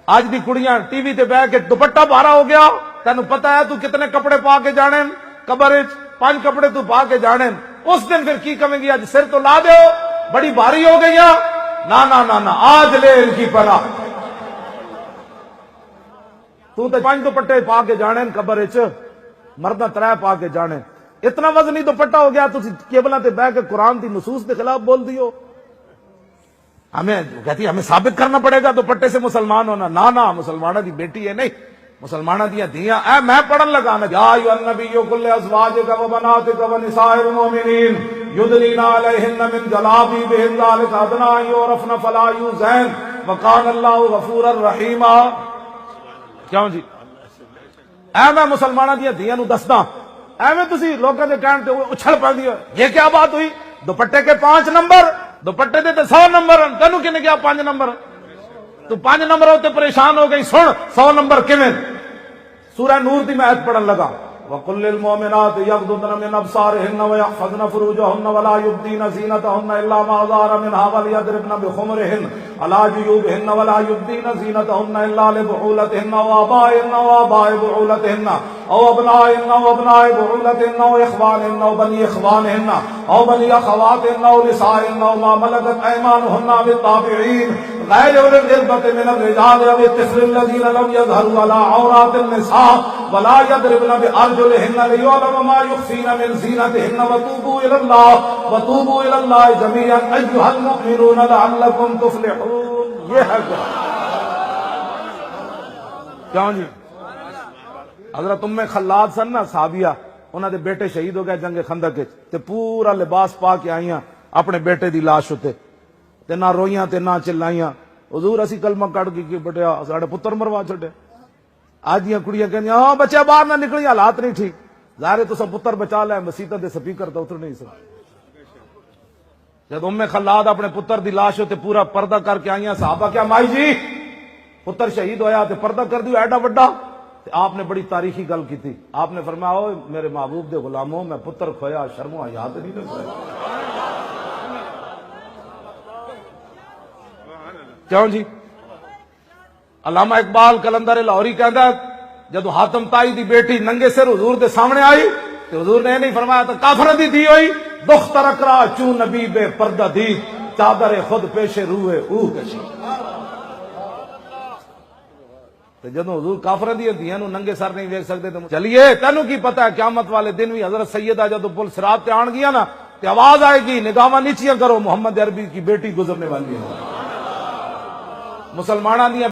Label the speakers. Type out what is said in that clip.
Speaker 1: اج دی کڑیاں T V تے بیٹھ کے دوپٹہ بھارا ہو گیا، تینوں پتا ہے تو کتنے کپڑے پا کے جانے قبر وچ، 5 کپڑے تو پا کے جانے، اس دن پھر کی کہیں گی اج سر تو لا دیو بڑی بھاری ہو گئی نا نا نا نا آج لے ان کی پناہ، تو تے 5 دوپٹے پا کے جانے قبر وچ، مردہ 3 پا کے جانے، اتنا وزنی دوپٹہ ہو گیا تسی کیبلاں تے بیٹھ کے قرآن دی نصوص کے خلاف بول دیو۔ ہمیں کہتی ہمیں ثابت کرنا پڑے گا دوپٹے سے مسلمان ہونا، نا نا مسلمانہ دی بیٹی ہے نہیں، مسلمانہ دیا دیاں اے میں پڑھن لگا نا یا ایھا النبی کل ازواجک و بناتک و نساء المؤمنین یدنین علیہن من جلابیبہن ذلک ادنی ان یعرفن فلا یؤذین وکان اللہ غفورا رحیما۔ کیوں جی اے میں مسلمانہ دیا دیاں نو دسدا، ایویں تسی لوکاں دے کہن تے اچھل پاندی ہو، یہ کیا بات ہوئی؟ دوپٹے کے 5 نمبر، دوپٹے دے تے 100 نمبر، تینوں کنے کیا 5 نمبر؟ تو 5 نمبر ہوتے پریشان ہو گئی، سن 100 نمبر کیویں؟ سورہ نور دی میں آیت پڑھن لگا وَقُلْ لِلْمُؤْمِنَاتِ يَغْضُضْنَ مِنْ أَبْصَارِهِنَّ وَيَحْفَظْنَ فُرُوجَهُنَّ وَلَا يُبْدِينَ زِينَتَهُنَّ إِلَّا مَا ظَهَرَ مِنْهَا وَلْيَضْرِبْنَ بِخُمُرِهِنَّ عَلَى جُيُوبِهِنَّ وَلَا يُبْدِينَ زِينَتَهُنَّ إِلَّا لِبُعُولَتِهِنَّ وَآبَائِهِنَّ وَآبَاءِ بُعُولَتِهِنَّ أَوْ أَبْنَائِهِنَّ وَأَبْنَاءِ بُعُولَتِهِنَّ وَإِخْوَانِهِنَّ وَبَنِي إِخْوَانِهِنَّ أَوْ بَنِي أَخَوَاتِهِنَّ أَوْ نِسَائِهِنَّ أَوْ مَا مَلَكَتْ أَيْمَانُهُنَّ أَوِ التَّابِعِينَ غَيْرِ أُولِي الْإِرْبَةِ مِنَ الرِّجَالِ أَوِ الطِّفْلِ الَّذِينَ لَمْ يَظْهَرُوا عَلَى عَوْرَاتِ النِّسَاءِ وَلَا يَضْرِبْنَ بِأَرْجُلِهِنَّ لِيُعْلَمَ مَا يُخْفِينَ مِنْ زِينَتِهِنَّ وَتُوبُوا إِلَى اللَّهِ جَمِيعًا أَيُّهَا الْمُؤْمِنُونَ لَعَلَّكُمْ تُفْلِحُونَ۔ یہ ہے کیوں جی حضرت ام خلاد سن نا صحابیہ، انہاں دے بیٹے شہید ہو گئے جنگ خندق وچ، تے پورا لباس پا کے آئیاں اپنے بیٹے دی لاش اتے، تے نہ روئیاں تے نہ چلائیاں، حضور اسی کلمہ کٹ کے بٹیا ساڈے پتر مروا چھڈے۔ آج دیاں کڑیاں کہندیاں ہاں بچے باہر نہ نکلی، حالات نہیں ٹھیک، ظاہر ہے تساں پتر بچا لے، مسیتاں دے سپیکر تے اتر نہیں سکتے۔ جب ام خلاد اپنے پتر دی لاش تے پورا پردہ کر کے آئیاں، صحابہ کیا مائی جی پتر شہید ہویا تے پردہ کر دیو ایڈا وڈا، تے آپ نے بڑی تاریخی گل کی تھی، آپ نے فرمایا اوے میرے محبوب دے غلاموں میں پتر کھویا شرم و حیا تے نہیں کھویا۔ کیوں جی علامہ اقبال کلندر لاہوری کہندا ہے جدو حاتم تائی دی بیٹی ننگے سر حضور دے سامنے آئی تے حضور نے نہیں فرمایا تو کافر دی تھی ہوئی دخ ترکرا چون نبی بے پردہ دی چادر خود پیش روئے اوہ کشی۔ تے جدو حضور کافر دی دیاں نو ننگے سر نہیں دیکھ سکتے تو چلیے تینوں کی پتہ ہے قیامت والے دن بھی حضرت سیدہ جدو پل صراط تے آن گیا نا تے آواز آئے گی نگاہاں نیچیاں کرو محمد عربی کی بیٹی گزرنے والی ہے۔ مسلمانہ دیا